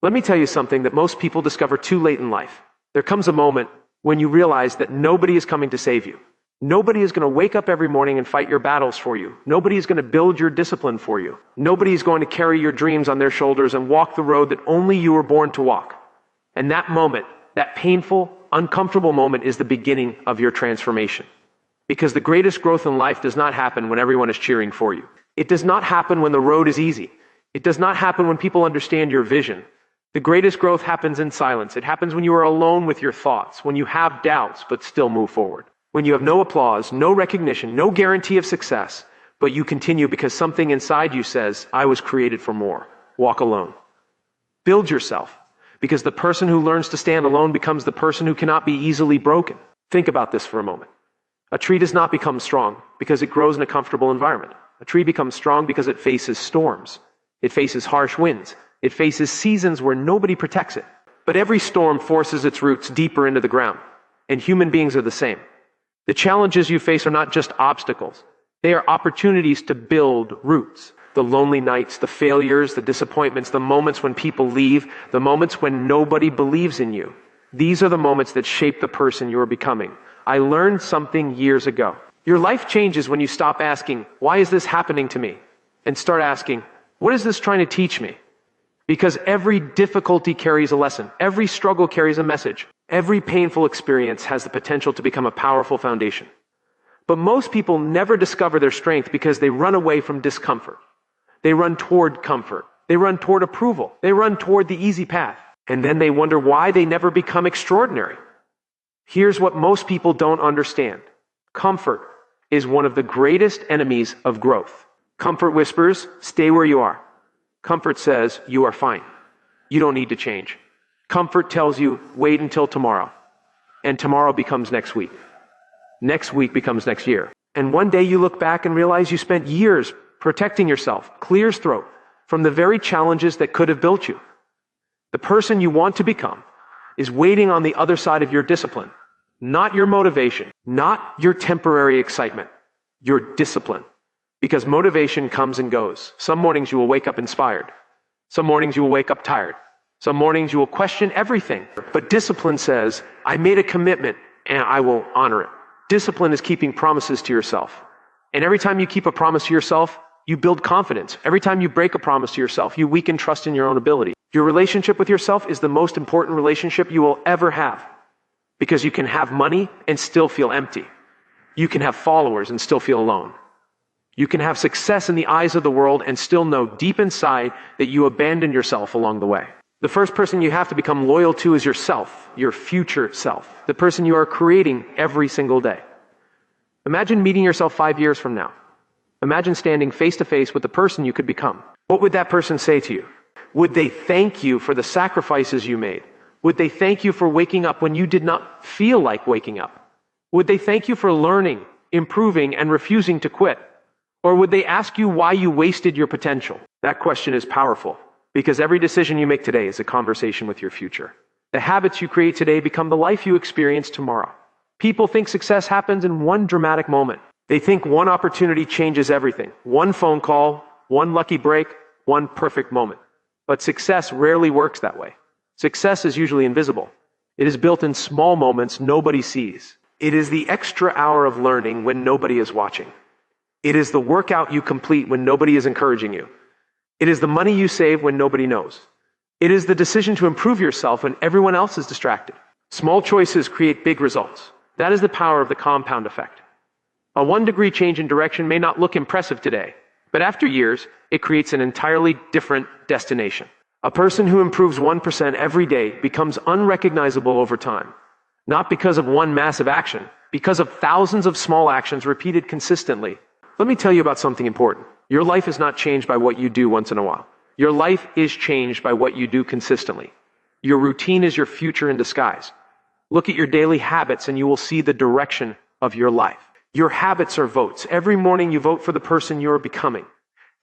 Let me tell you something that most people discover too late in life. There comes a moment when you realize that nobody is coming to save you. Nobody is going to wake up every morning and fight your battles for you. Nobody is going to build your discipline for you. Nobody is going to carry your dreams on their shoulders and walk the road that only you were born to walk. And that moment, that painful, uncomfortable moment, is the beginning of your transformation. Because the greatest growth in life does not happen when everyone is cheering for you. It does not happen when the road is easy. It does not happen when people understand your vision. The greatest growth happens in silence. It happens when you are alone with your thoughts, when you have doubts but still move forward. When you have no applause, no recognition, no guarantee of success, but you continue because something inside you says, I was created for more. Walk alone. Build yourself, because the person who learns to stand alone becomes the person who cannot be easily broken. Think about this for a moment. A tree does not become strong because it grows in a comfortable environment. A tree becomes strong because it faces storms. It faces harsh winds. It faces seasons where nobody protects it. But every storm forces its roots deeper into the ground, and human beings are the same. The challenges you face are not just obstacles. They are opportunities to build roots. The lonely nights, the failures, the disappointments, the moments when people leave, the moments when nobody believes in you. These are the moments that shape the person you are becoming. I learned something years ago. Your life changes when you stop asking, why is this happening to me? And start asking, what is this trying to teach me? Because every difficulty carries a lesson. Every struggle carries a message. Every painful experience has the potential to become a powerful foundation. But most people never discover their strength because they run away from discomfort. They run toward comfort. They run toward approval. They run toward the easy path. And then they wonder why they never become extraordinary. Here's what most people don't understand. Comfort is one of the greatest enemies of growth. Comfort whispers, stay where you are. Comfort says, you are fine. You don't need to change. Comfort tells you, wait until tomorrow. And tomorrow becomes next week. Next week becomes next year. And one day you look back and realize you spent years protecting yourself, clear as throat, from the very challenges that could have built you. The person you want to become is waiting on the other side of your discipline. Not your motivation, not your temporary excitement, your discipline. Because motivation comes and goes. Some mornings you will wake up inspired. Some mornings you will wake up tired. Some mornings you will question everything. But discipline says, I made a commitment and I will honor it. Discipline is keeping promises to yourself. And every time you keep a promise to yourself, you build confidence. Every time you break a promise to yourself, you weaken trust in your own ability. Your relationship with yourself is the most important relationship you will ever have. Because you can have money and still feel empty. You can have followers and still feel alone. You can have success in the eyes of the world and still know deep inside that you abandoned yourself along the way. The first person you have to become loyal to is yourself, your future self, the person you are creating every single day. Imagine meeting yourself 5 years from now. Imagine standing face to face with the person you could become. What would that person say to you? Would they thank you for the sacrifices you made? Would they thank you for waking up when you did not feel like waking up? Would they thank you for learning, improving, and refusing to quit? Or would they ask you why you wasted your potential? That question is powerful, because every decision you make today is a conversation with your future. The habits you create today become the life you experience tomorrow. People think success happens in one dramatic moment. They think one opportunity changes everything. One phone call, one lucky break, one perfect moment. But success rarely works that way. Success is usually invisible. It is built in small moments nobody sees. It is the extra hour of learning when nobody is watching. It is the workout you complete when nobody is encouraging you. It is the money you save when nobody knows. It is the decision to improve yourself when everyone else is distracted. Small choices create big results. That is the power of the compound effect. A 1-degree change in direction may not look impressive today, but after years, it creates an entirely different destination. A person who improves 1% every day becomes unrecognizable over time. Not because of one massive action, because of thousands of small actions repeated consistently. Let me tell you about something important. Your life is not changed by what you do once in a while. Your life is changed by what you do consistently. Your routine is your future in disguise. Look at your daily habits and you will see the direction of your life. Your habits are votes. Every morning you vote for the person you are becoming.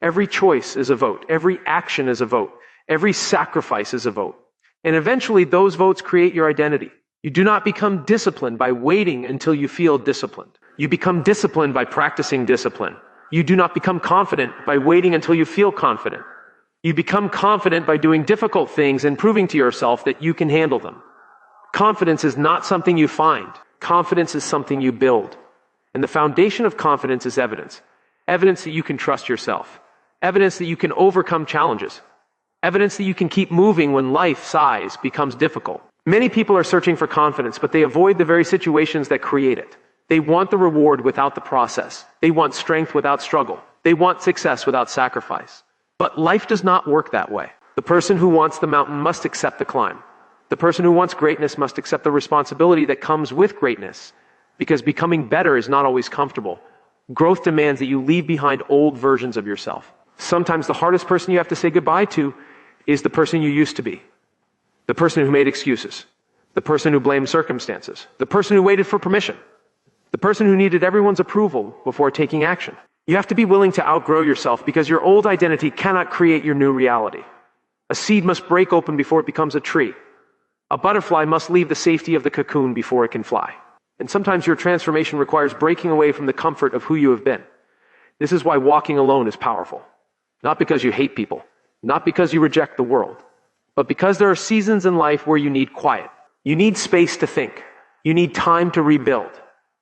Every choice is a vote. Every action is a vote. Every sacrifice is a vote. And eventually those votes create your identity. You do not become disciplined by waiting until you feel disciplined. You become disciplined by practicing discipline. You do not become confident by waiting until you feel confident. You become confident by doing difficult things and proving to yourself that you can handle them. Confidence is not something you find. Confidence is something you build. And the foundation of confidence is evidence. Evidence that you can trust yourself. Evidence that you can overcome challenges. Evidence that you can keep moving when life size becomes difficult. Many people are searching for confidence, but they avoid the very situations that create it. They want the reward without the process. They want strength without struggle. They want success without sacrifice. But life does not work that way. The person who wants the mountain must accept the climb. The person who wants greatness must accept the responsibility that comes with greatness, because becoming better is not always comfortable. Growth demands that you leave behind old versions of yourself. Sometimes the hardest person you have to say goodbye to is the person you used to be. The person who made excuses. The person who blamed circumstances. The person who waited for permission. The person who needed everyone's approval before taking action. You have to be willing to outgrow yourself because your old identity cannot create your new reality. A seed must break open before it becomes a tree. A butterfly must leave the safety of the cocoon before it can fly. And sometimes your transformation requires breaking away from the comfort of who you have been. This is why walking alone is powerful. Not because you hate people, not because you reject the world, but because there are seasons in life where you need quiet. You need space to think. You need time to rebuild.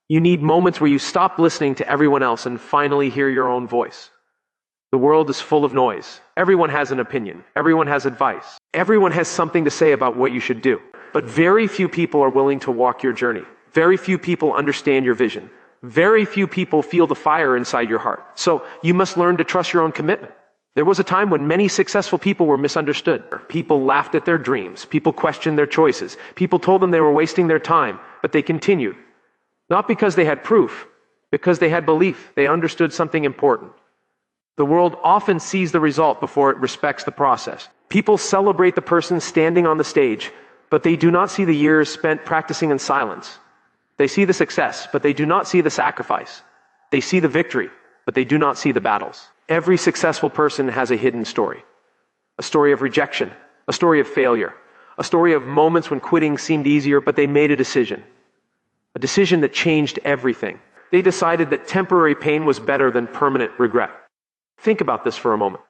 You need moments where you stop listening to everyone else and finally hear your own voice. The world is full of noise. Everyone has an opinion. Everyone has advice. Everyone has something to say about what you should do. But very few people are willing to walk your journey. Very few people understand your vision. Very few people feel the fire inside your heart. So you must learn to trust your own commitment. There was a time when many successful people were misunderstood. People laughed at their dreams. People questioned their choices. People told them they were wasting their time, but they continued. Not because they had proof, because they had belief. They understood something important. The world often sees the result before it respects the process. People celebrate the person standing on the stage, but they do not see the years spent practicing in silence. They see the success, but they do not see the sacrifice. They see the victory, but they do not see the battles. Every successful person has a hidden story. A story of rejection, a story of failure, a story of moments when quitting seemed easier, but they made a decision. A decision that changed everything. They decided that temporary pain was better than permanent regret. Think about this for a moment.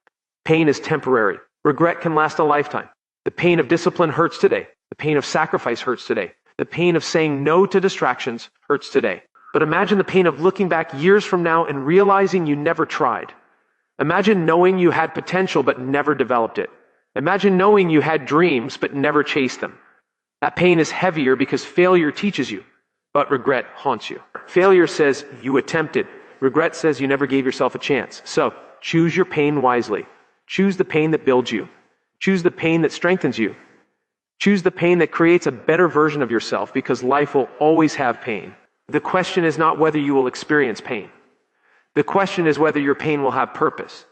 Pain is temporary. Regret can last a lifetime. The pain of discipline hurts today. The pain of sacrifice hurts today. The pain of saying no to distractions hurts today. But imagine the pain of looking back years from now and realizing you never tried. Imagine knowing you had potential but never developed it. Imagine knowing you had dreams but never chased them. That pain is heavier because failure teaches you, but regret haunts you. Failure says you attempted. Regret says you never gave yourself a chance. So choose your pain wisely. Choose the pain that builds you. Choose the pain that strengthens you. Choose the pain that creates a better version of yourself, because life will always have pain. The question is not whether you will experience pain. The question is whether your pain will have purpose.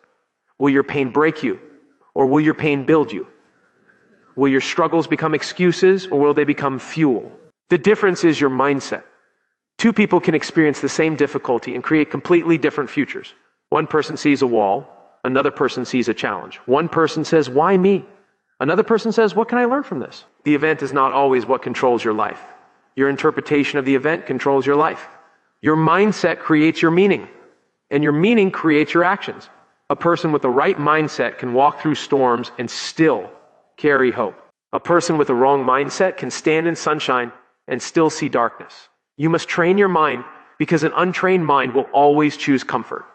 Will your pain break you, or will your pain build you? Will your struggles become excuses, or will they become fuel? The difference is your mindset. Two people can experience the same difficulty and create completely different futures. One person sees a wall, another person sees a challenge. One person says, "Why me?" Another person says, "What can I learn from this?" The event is not always what controls your life. Your interpretation of the event controls your life. Your mindset creates your meaning, and your meaning creates your actions. A person with the right mindset can walk through storms and still carry hope. A person with the wrong mindset can stand in sunshine and still see darkness. You must train your mind, because an untrained mind will always choose comfort.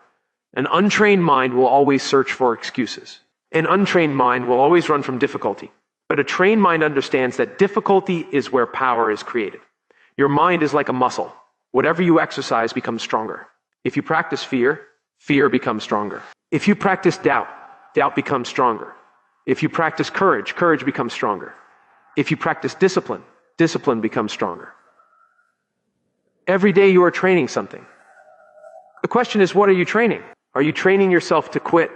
An untrained mind will always search for excuses. An untrained mind will always run from difficulty. But a trained mind understands that difficulty is where power is created. Your mind is like a muscle. Whatever you exercise becomes stronger. If you practice fear, fear becomes stronger. If you practice doubt, doubt becomes stronger. If you practice courage, courage becomes stronger. If you practice discipline, discipline becomes stronger. Every day you are training something. The question is, what are you training? Are you training yourself to quit?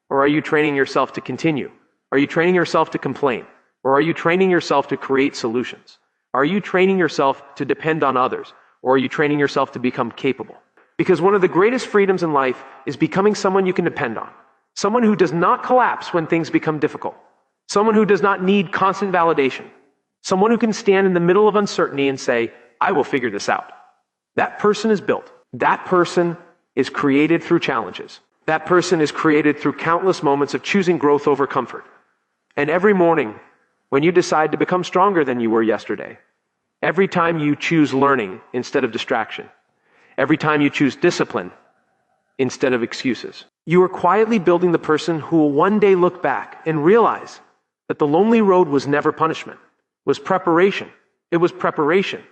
Or are you training yourself to continue? Are you training yourself to complain? Or are you training yourself to create solutions? Are you training yourself to depend on others? Or are you training yourself to become capable? Because one of the greatest freedoms in life is becoming someone you can depend on. Someone who does not collapse when things become difficult. Someone who does not need constant validation. Someone who can stand in the middle of uncertainty and say, "I will figure this out." That person is built. That person is created through challenges. That person is created through countless moments of choosing growth over comfort. And every morning, when you decide to become stronger than you were yesterday, every time you choose learning instead of distraction, every time you choose discipline instead of excuses, you are quietly building the person who will one day look back and realize that the lonely road was never punishment, was preparation. It was preparation.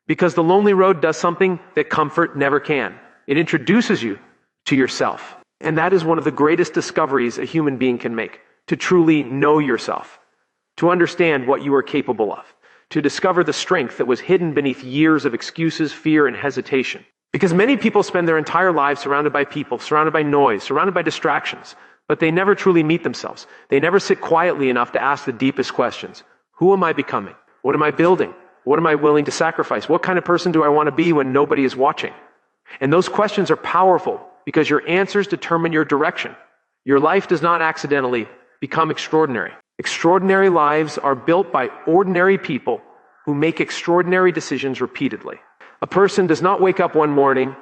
Because the lonely road does something that comfort never can. It introduces you to yourself. And that is one of the greatest discoveries a human being can make, to truly know yourself, to understand what you are capable of, to discover the strength that was hidden beneath years of excuses, fear, and hesitation. Because many people spend their entire lives surrounded by people, surrounded by noise, surrounded by distractions, but they never truly meet themselves. They never sit quietly enough to ask the deepest questions. Who am I becoming? What am I building? What am I willing to sacrifice? What kind of person do I want to be when nobody is watching? And those questions are powerful because your answers determine your direction. Your life does not accidentally become extraordinary. Extraordinary lives are built by ordinary people who make extraordinary decisions repeatedly. A person does not wake up one morning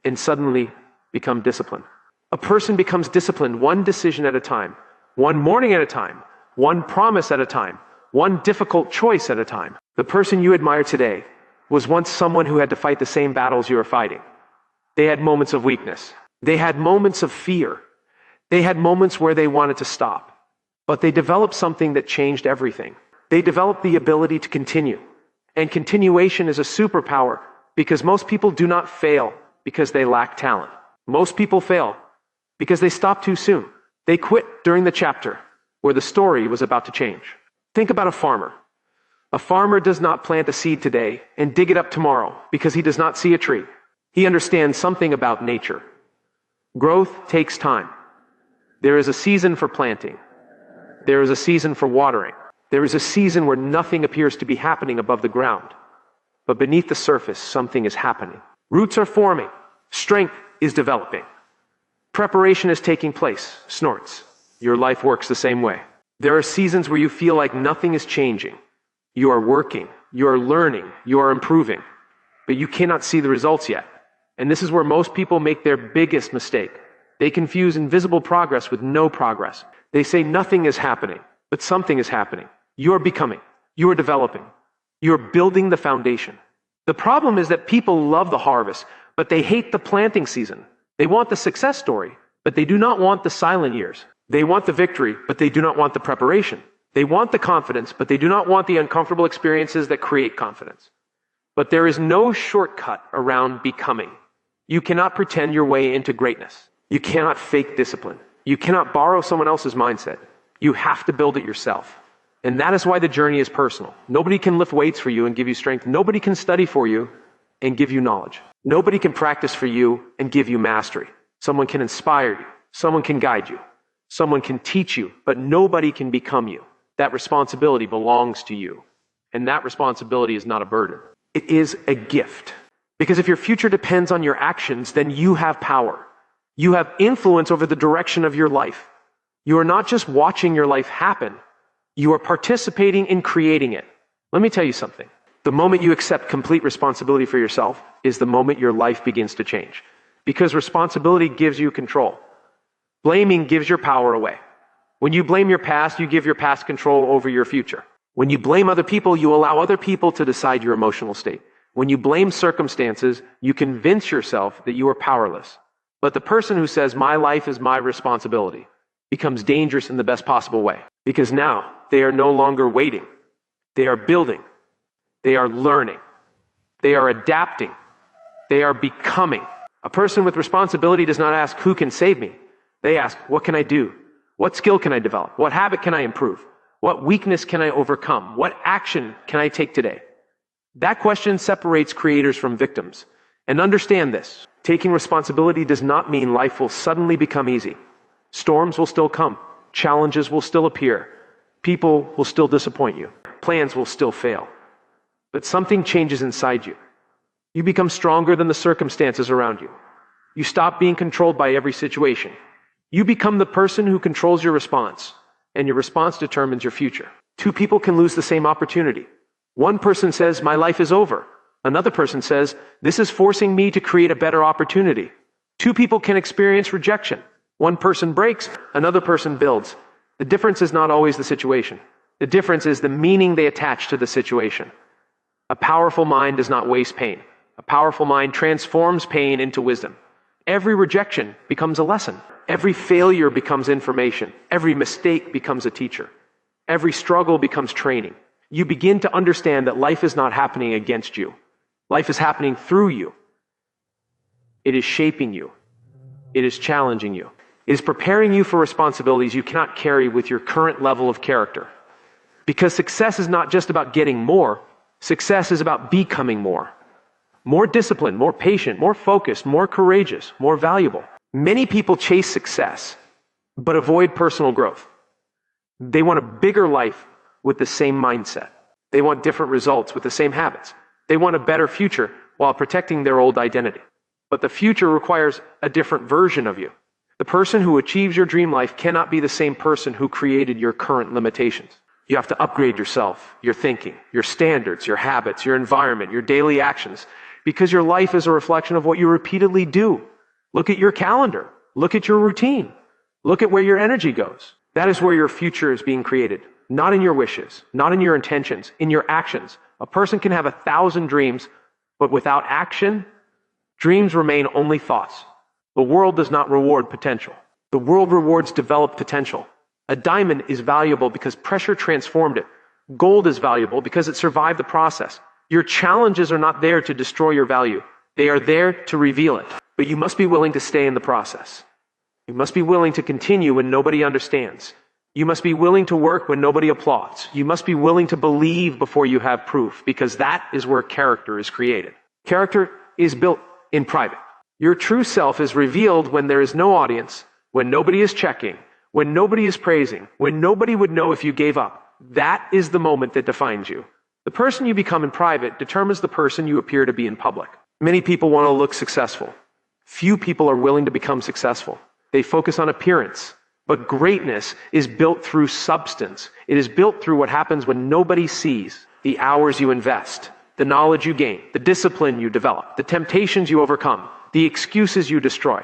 and suddenly become disciplined. A person becomes disciplined one decision at a time, one morning at a time, one promise at a time, one difficult choice at a time. The person you admire today was once someone who had to fight the same battles you are fighting. They had moments of weakness. They had moments of fear. They had moments where they wanted to stop. But they developed something that changed everything. They developed the ability to continue. And continuation is a superpower because most people do not fail because they lack talent. Most people fail because they stop too soon. They quit during the chapter where the story was about to change. Think about a farmer. A farmer does not plant a seed today and dig it up tomorrow because he does not see a tree. He understands something about nature. Growth takes time. There is a season for planting. There is a season for watering. There is a season where nothing appears to be happening above the ground. But beneath the surface, something is happening. Roots are forming. Strength is developing. Preparation is taking place. Snorts. Your life works the same way. There are seasons where you feel like nothing is changing. You are working. You are learning. You are improving. But you cannot see the results yet. And this is where most people make their biggest mistake. They confuse invisible progress with no progress. They say nothing is happening, but something is happening. You are becoming. You are developing. You are building the foundation. The problem is that people love the harvest, but they hate the planting season. They want the success story, but they do not want the silent years. They want the victory, but they do not want the preparation. They want the confidence, but they do not want the uncomfortable experiences that create confidence. But there is no shortcut around becoming. You cannot pretend your way into greatness. You cannot fake discipline. You cannot borrow someone else's mindset. You have to build it yourself. And that is why the journey is personal. Nobody can lift weights for you and give you strength. Nobody can study for you and give you knowledge. Nobody can practice for you and give you mastery. Someone can inspire you. Someone can guide you. Someone can teach you, but nobody can become you. That responsibility belongs to you. And that responsibility is not a burden. It is a gift. Because if your future depends on your actions, then you have power. You have influence over the direction of your life. You are not just watching your life happen. You are participating in creating it. Let me tell you something. The moment you accept complete responsibility for yourself is the moment your life begins to change. Because responsibility gives you control. Blaming gives your power away. When you blame your past, you give your past control over your future. When you blame other people, you allow other people to decide your emotional state. When you blame circumstances, you convince yourself that you are powerless. But the person who says, my life is my responsibility, becomes dangerous in the best possible way. Because now they are no longer waiting. They are building. They are learning. They are adapting. They are becoming. A person with responsibility does not ask, who can save me? They ask, what can I do? What skill can I develop? What habit can I improve? What weakness can I overcome? What action can I take today? That question separates creators from victims. And understand this, taking responsibility does not mean life will suddenly become easy. Storms will still come. Challenges will still appear. People will still disappoint you. Plans will still fail. But something changes inside you. You become stronger than the circumstances around you. You stop being controlled by every situation. You become the person who controls your response, and your response determines your future. Two people can lose the same opportunity. One person says, my life is over. Another person says, this is forcing me to create a better opportunity. Two people can experience rejection. One person breaks, another person builds. The difference is not always the situation. The difference is the meaning they attach to the situation. A powerful mind does not waste pain. A powerful mind transforms pain into wisdom. Every rejection becomes a lesson. Every failure becomes information. Every mistake becomes a teacher. Every struggle becomes training. You begin to understand that life is not happening against you. Life is happening through you. It is shaping you. It is challenging you. It is preparing you for responsibilities you cannot carry with your current level of character. Because success is not just about getting more. Success is about becoming more. More disciplined, more patient, more focused, more courageous, more valuable. Many people chase success, but avoid personal growth. They want a bigger life with the same mindset. They want different results with the same habits. They want a better future while protecting their old identity. But the future requires a different version of you. The person who achieves your dream life cannot be the same person who created your current limitations. You have to upgrade yourself, your thinking, your standards, your habits, your environment, your daily actions, because your life is a reflection of what you repeatedly do. Look at your calendar. Look at your routine. Look at where your energy goes. That is where your future is being created. Not in your wishes, not in your intentions, in your actions. A person can have 1,000 dreams, but without action, dreams remain only thoughts. The world does not reward potential. The world rewards developed potential. A diamond is valuable because pressure transformed it. Gold is valuable because it survived the process. Your challenges are not there to destroy your value. They are there to reveal it. But you must be willing to stay in the process. You must be willing to continue when nobody understands. You must be willing to work when nobody applauds. You must be willing to believe before you have proof, because that is where character is created. Character is built in private. Your true self is revealed when there is no audience, when nobody is checking, when nobody is praising, when nobody would know if you gave up. That is the moment that defines you. The person you become in private determines the person you appear to be in public. Many people want to look successful. Few people are willing to become successful. They focus on appearance. But greatness is built through substance. It is built through what happens when nobody sees. The hours you invest, the knowledge you gain, the discipline you develop, the temptations you overcome, the excuses you destroy.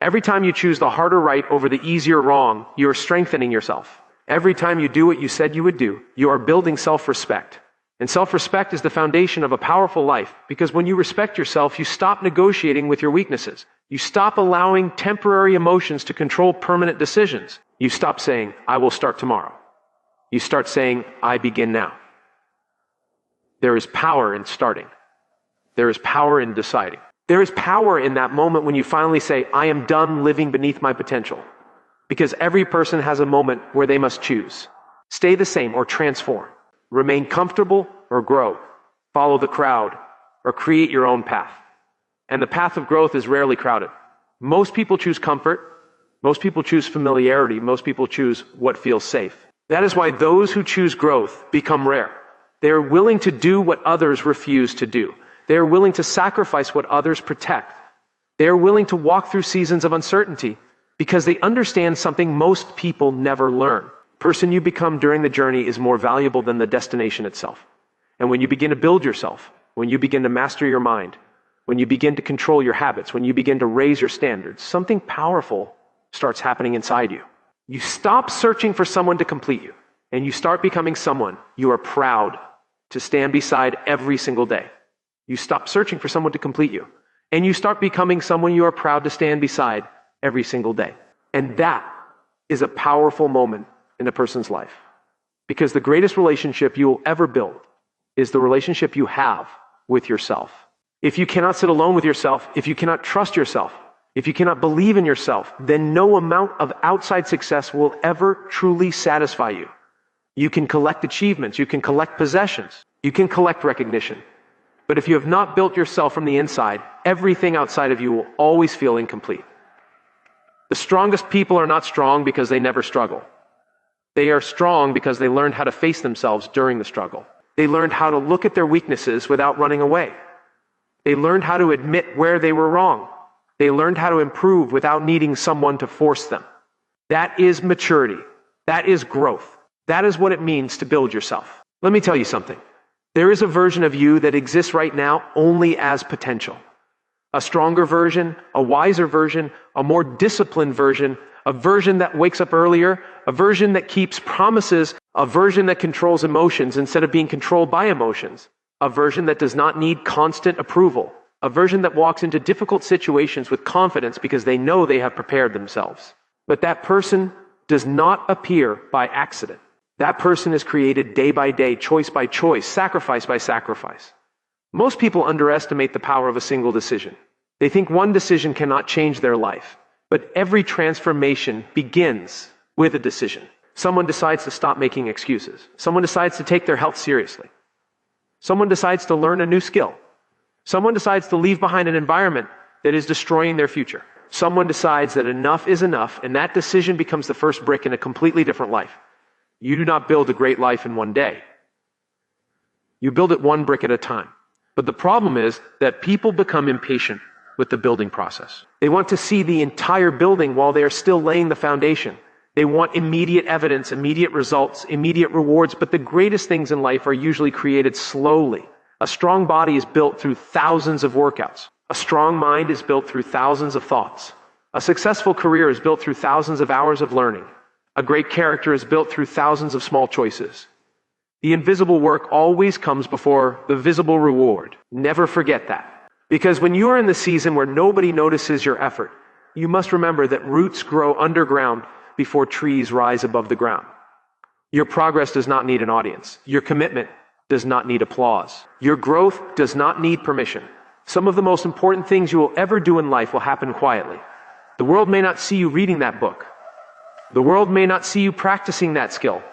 Every time you choose the harder right over the easier wrong, you are strengthening yourself. Every time you do what you said you would do, you are building self-respect. And self-respect is the foundation of a powerful life, because when you respect yourself, you stop negotiating with your weaknesses. You stop allowing temporary emotions to control permanent decisions. You stop saying, I will start tomorrow. You start saying, I begin now. There is power in starting. There is power in deciding. There is power in that moment when you finally say, I am done living beneath my potential. Because every person has a moment where they must choose. Stay the same or transform. Remain comfortable or grow. Follow the crowd or create your own path. And the path of growth is rarely crowded. Most people choose comfort. Most people choose familiarity. Most people choose what feels safe. That is why those who choose growth become rare. They are willing to do what others refuse to do. They are willing to sacrifice what others protect. They are willing to walk through seasons of uncertainty because they understand something most people never learn. The person you become during the journey is more valuable than the destination itself. And when you begin to build yourself, when you begin to master your mind, when you begin to control your habits, when you begin to raise your standards, something powerful starts happening inside you. You stop searching for someone to complete you, and you start becoming someone you are proud to stand beside every single day. You stop searching for someone to complete you, and you start becoming someone you are proud to stand beside every single day. And that is a powerful moment in a person's life. Because the greatest relationship you will ever build is the relationship you have with yourself. If you cannot sit alone with yourself, if you cannot trust yourself, if you cannot believe in yourself, then no amount of outside success will ever truly satisfy you. You can collect achievements, you can collect possessions, you can collect recognition. But if you have not built yourself from the inside, everything outside of you will always feel incomplete. The strongest people are not strong because they never struggle. They are strong because they learned how to face themselves during the struggle. They learned how to look at their weaknesses without running away. They learned how to admit where they were wrong. They learned how to improve without needing someone to force them. That is maturity. That is growth. That is what it means to build yourself. Let me tell you something. There is a version of you that exists right now only as potential. A stronger version, a wiser version, a more disciplined version, a version that wakes up earlier, a version that keeps promises, a version that controls emotions instead of being controlled by emotions, a version that does not need constant approval, a version that walks into difficult situations with confidence because they know they have prepared themselves. But that person does not appear by accident. That person is created day by day, choice by choice, sacrifice by sacrifice. Most people underestimate the power of a single decision. They think one decision cannot change their life, but every transformation begins with a decision. Someone decides to stop making excuses. Someone decides to take their health seriously. Someone decides to learn a new skill. Someone decides to leave behind an environment that is destroying their future. Someone decides that enough is enough, and that decision becomes the first brick in a completely different life. You do not build a great life in one day. You build it one brick at a time. But the problem is that people become impatient with the building process. They want to see the entire building while they are still laying the foundation. They want immediate evidence, immediate results, immediate rewards, but the greatest things in life are usually created slowly. A strong body is built through thousands of workouts. A strong mind is built through thousands of thoughts. A successful career is built through thousands of hours of learning. A great character is built through thousands of small choices. The invisible work always comes before the visible reward. Never forget that. Because when you are in the season where nobody notices your effort, you must remember that roots grow underground before trees rise above the ground. Your progress does not need an audience. Your commitment does not need applause. Your growth does not need permission. Some of the most important things you will ever do in life will happen quietly. The world may not see you reading that book. The world may not see you practicing that skill.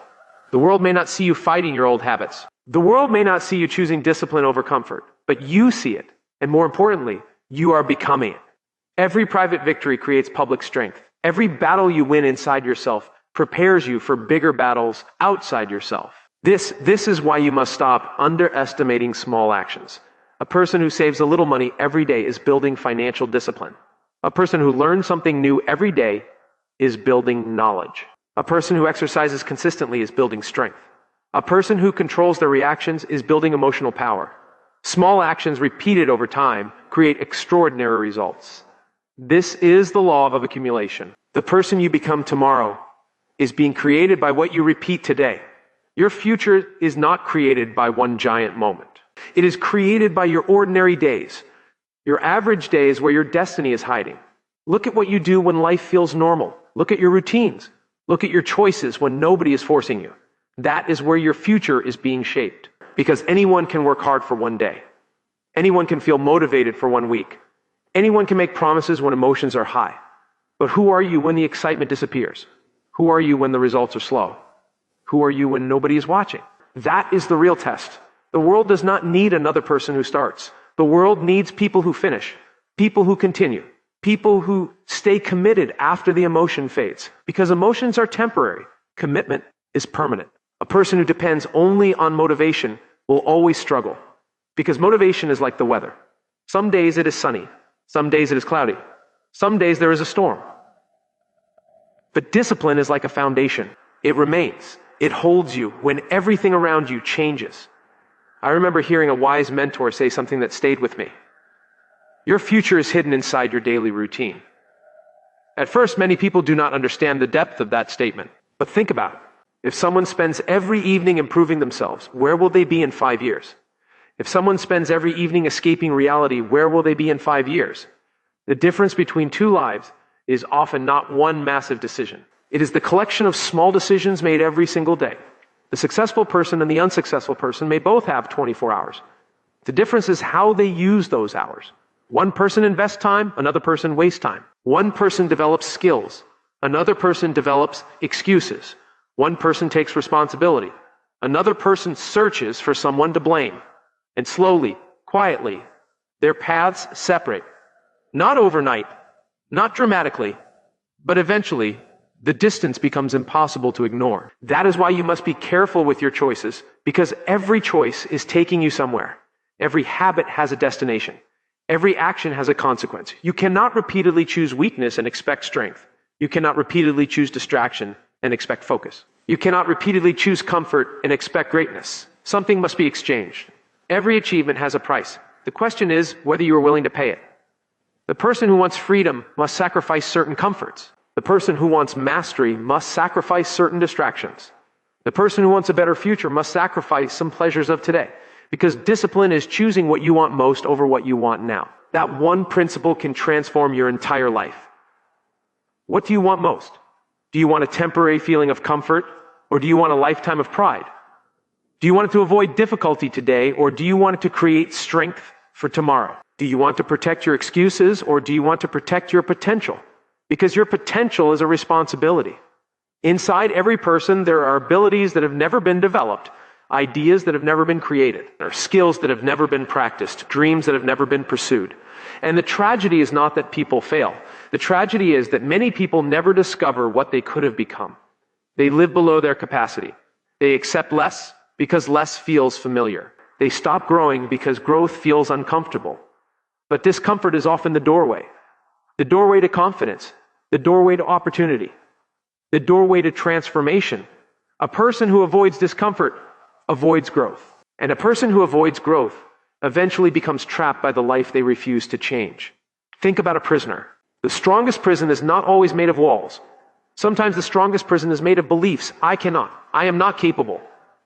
The world may not see you fighting your old habits. The world may not see you choosing discipline over comfort, but you see it. And more importantly, you are becoming it. Every private victory creates public strength. Every battle you win inside yourself prepares you for bigger battles outside yourself. This is why you must stop underestimating small actions. A person who saves a little money every day is building financial discipline. A person who learns something new every day is building knowledge. A person who exercises consistently is building strength. A person who controls their reactions is building emotional power. Small actions repeated over time create extraordinary results. This is the law of accumulation. The person you become tomorrow is being created by what you repeat today. Your future is not created by one giant moment. It is created by your ordinary days, your average days where your destiny is hiding. Look at what you do when life feels normal. Look at your routines. Look at your choices when nobody is forcing you. That is where your future is being shaped. Because anyone can work hard for one day. Anyone can feel motivated for 1 week. Anyone can make promises when emotions are high. But who are you when the excitement disappears? Who are you when the results are slow? Who are you when nobody is watching? That is the real test. The world does not need another person who starts. The world needs people who finish, people who continue, people who stay committed after the emotion fades. Because emotions are temporary. Commitment is permanent. A person who depends only on motivation will always struggle. Because motivation is like the weather. Some days it is sunny. Some days it is cloudy. Some days there is a storm. But discipline is like a foundation. It remains. It holds you when everything around you changes. I remember hearing a wise mentor say something that stayed with me. Your future is hidden inside your daily routine. At first, many people do not understand the depth of that statement. But think about it. If someone spends every evening improving themselves, where will they be in 5 years? If someone spends every evening escaping reality, where will they be in 5 years? The difference between two lives is often not one massive decision. It is the collection of small decisions made every single day. The successful person and the unsuccessful person may both have 24 hours. The difference is how they use those hours. One person invests time, another person wastes time. One person develops skills, another person develops excuses. One person takes responsibility. Another person searches for someone to blame. And slowly, quietly, their paths separate. Not overnight, not dramatically, but eventually, the distance becomes impossible to ignore. That is why you must be careful with your choices, because every choice is taking you somewhere. Every habit has a destination. Every action has a consequence. You cannot repeatedly choose weakness and expect strength. You cannot repeatedly choose distraction and expect focus. You cannot repeatedly choose comfort and expect greatness. Something must be exchanged. Every achievement has a price. The question is whether you are willing to pay it. The person who wants freedom must sacrifice certain comforts. The person who wants mastery must sacrifice certain distractions. The person who wants a better future must sacrifice some pleasures of today, because discipline is choosing what you want most over what you want now. That one principle can transform your entire life. What do you want most? Do you want a temporary feeling of comfort, or do you want a lifetime of pride? Do you want it to avoid difficulty today, or do you want it to create strength for tomorrow? Do you want to protect your excuses, or do you want to protect your potential? Because your potential is a responsibility. Inside every person, there are abilities that have never been developed, ideas that have never been created, or skills that have never been practiced, dreams that have never been pursued. And the tragedy is not that people fail. The tragedy is that many people never discover what they could have become. They live below their capacity. They accept less because less feels familiar. They stop growing because growth feels uncomfortable. But discomfort is often the doorway to confidence, the doorway to opportunity, the doorway to transformation. A person who avoids discomfort avoids growth. And a person who avoids growth eventually becomes trapped by the life they refuse to change. Think about a prisoner. The strongest prison is not always made of walls. Sometimes the strongest prison is made of beliefs. I cannot. I am not capable.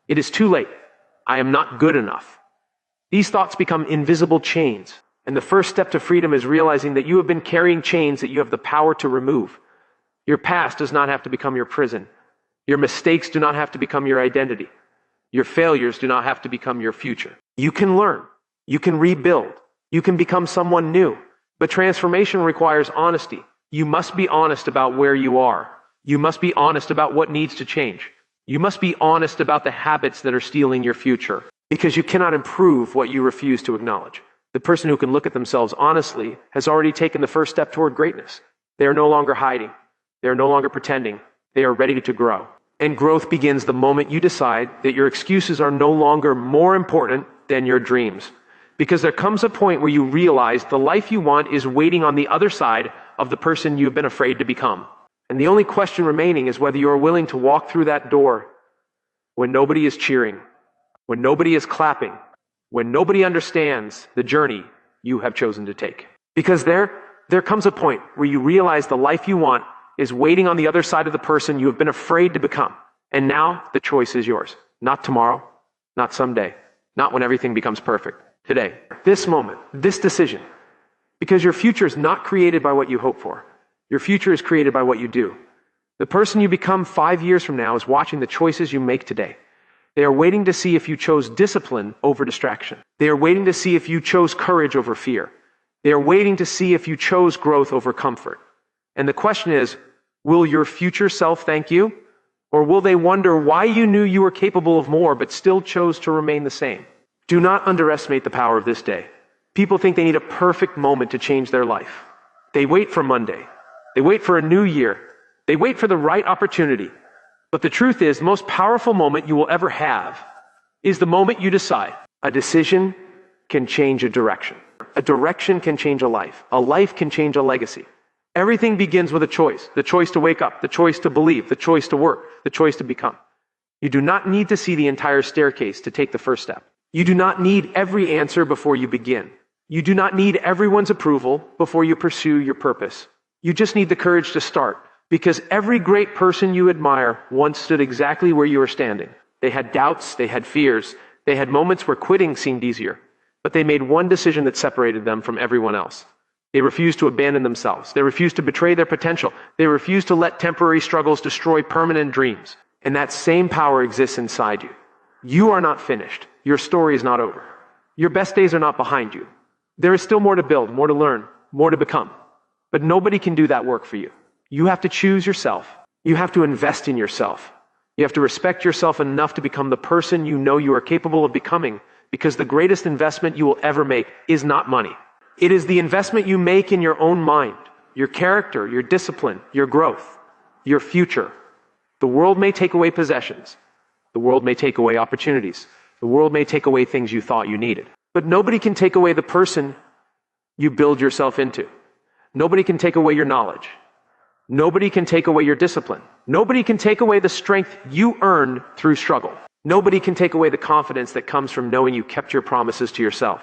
It is too late. I am not good enough. These thoughts become invisible chains. And the first step to freedom is realizing that you have been carrying chains that you have the power to remove. Your past does not have to become your prison. Your mistakes do not have to become your identity. Your failures do not have to become your future. You can learn. You can rebuild. You can become someone new. But transformation requires honesty. You must be honest about where you are. You must be honest about what needs to change. You must be honest about the habits that are stealing your future, because you cannot improve what you refuse to acknowledge. The person who can look at themselves honestly has already taken the first step toward greatness. They are no longer hiding. They are no longer pretending. They are ready to grow. And growth begins the moment you decide that your excuses are no longer more important than your dreams. Because there comes a point where you realize the life you want is waiting on the other side of the person you've been afraid to become. And the only question remaining is whether you are willing to walk through that door when nobody is cheering, when nobody is clapping, when nobody understands the journey you have chosen to take. Because there comes a point where you realize the life you want is waiting on the other side of the person you have been afraid to become. And now the choice is yours. Not tomorrow, not someday, not when everything becomes perfect. Today, this moment, this decision. Because your future is not created by what you hope for. Your future is created by what you do. The person you become 5 years from now is watching the choices you make today. They are waiting to see if you chose discipline over distraction. They are waiting to see if you chose courage over fear. They are waiting to see if you chose growth over comfort. And the question is, will your future self thank you? Or will they wonder why you knew you were capable of more but still chose to remain the same? Do not underestimate the power of this day. People think they need a perfect moment to change their life. They wait for Monday. They wait for a new year. They wait for the right opportunity. But the truth is, the most powerful moment you will ever have is the moment you decide. A decision can change a direction. A direction can change a life. A life can change a legacy. Everything begins with a choice. The choice to wake up, the choice to believe, the choice to work, the choice to become. You do not need to see the entire staircase to take the first step. You do not need every answer before you begin. You do not need everyone's approval before you pursue your purpose. You just need the courage to start, because every great person you admire once stood exactly where you are standing. They had doubts, they had fears, they had moments where quitting seemed easier, but they made one decision that separated them from everyone else. They refused to abandon themselves. They refused to betray their potential. They refused to let temporary struggles destroy permanent dreams. And that same power exists inside you. You are not finished. Your story is not over. Your best days are not behind you. There is still more to build, more to learn, more to become. But nobody can do that work for you. You have to choose yourself. You have to invest in yourself. You have to respect yourself enough to become the person you know you are capable of becoming, because the greatest investment you will ever make is not money. It is the investment you make in your own mind, your character, your discipline, your growth, your future. The world may take away possessions. The world may take away opportunities. The world may take away things you thought you needed. But nobody can take away the person you build yourself into. Nobody can take away your knowledge. Nobody can take away your discipline. Nobody can take away the strength you earned through struggle. Nobody can take away the confidence that comes from knowing you kept your promises to yourself.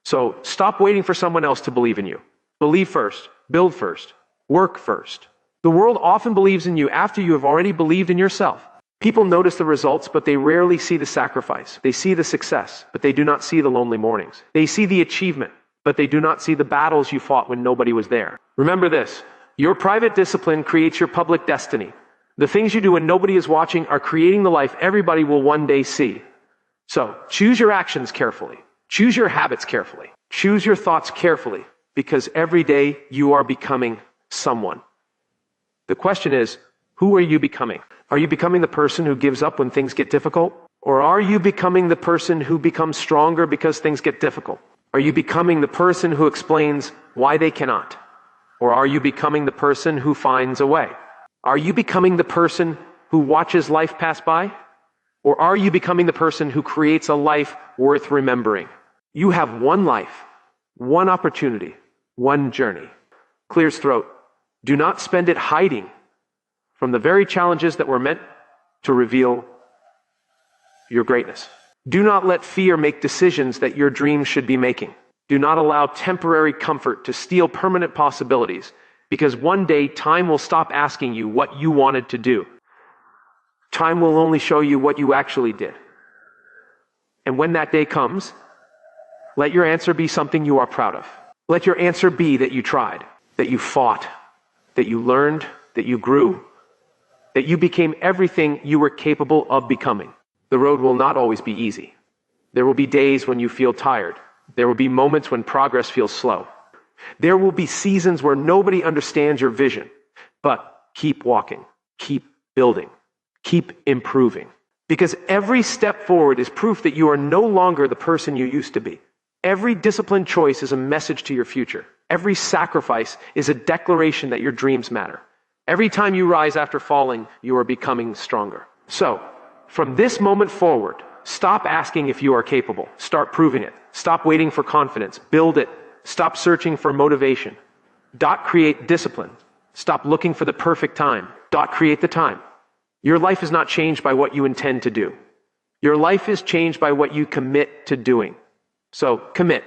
So stop waiting for someone else to believe in you. Believe first, build first, work first. The world often believes in you after you have already believed in yourself. People notice the results, but they rarely see the sacrifice. They see the success, but they do not see the lonely mornings. They see the achievement, but they do not see the battles you fought when nobody was there. Remember this: your private discipline creates your public destiny. The things you do when nobody is watching are creating the life everybody will one day see. So, choose your actions carefully. Choose your habits carefully. Choose your thoughts carefully, because every day you are becoming someone. The question is, who are you becoming? Are you becoming the person who gives up when things get difficult? Or are you becoming the person who becomes stronger because things get difficult? Are you becoming the person who explains why they cannot? Or are you becoming the person who finds a way? Are you becoming the person who watches life pass by? Or are you becoming the person who creates a life worth remembering? You have one life, one opportunity, one journey. Clears throat. Do not spend it hiding from the very challenges that were meant to reveal your greatness. Do not let fear make decisions that your dreams should be making. Do not allow temporary comfort to steal permanent possibilities, because one day time will stop asking you what you wanted to do. Time will only show you what you actually did. And when that day comes, let your answer be something you are proud of. Let your answer be that you tried, that you fought, that you learned, that you grew, that you became everything you were capable of becoming. The road will not always be easy. There will be days when you feel tired. There will be moments when progress feels slow. There will be seasons where nobody understands your vision. But keep walking, keep building, keep improving. Because every step forward is proof that you are no longer the person you used to be. Every disciplined choice is a message to your future. Every sacrifice is a declaration that your dreams matter. Every time you rise after falling, you are becoming stronger. So, from this moment forward, stop asking if you are capable. Start proving it. Stop waiting for confidence. Build it. Stop searching for motivation. Create discipline. Stop looking for the perfect time. Create the time. Your life is not changed by what you intend to do. Your life is changed by what you commit to doing. So commit.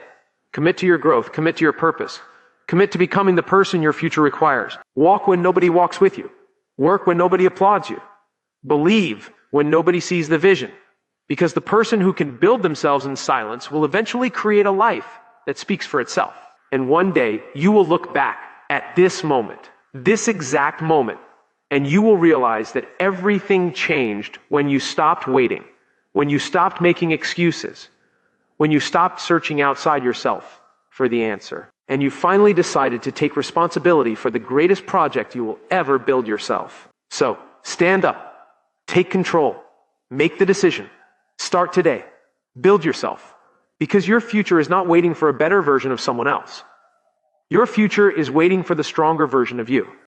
Commit to your growth. Commit to your purpose. Commit to becoming the person your future requires. Walk when nobody walks with you. Work when nobody applauds you. Believe when nobody sees the vision. Because the person who can build themselves in silence will eventually create a life that speaks for itself. And one day, you will look back at this moment, this exact moment, and you will realize that everything changed when you stopped waiting, when you stopped making excuses, when you stopped searching outside yourself for the answer, and you finally decided to take responsibility for the greatest project you will ever build yourself. So, stand up, take control, make the decision, start today, build yourself, because your future is not waiting for a better version of someone else. Your future is waiting for the stronger version of you.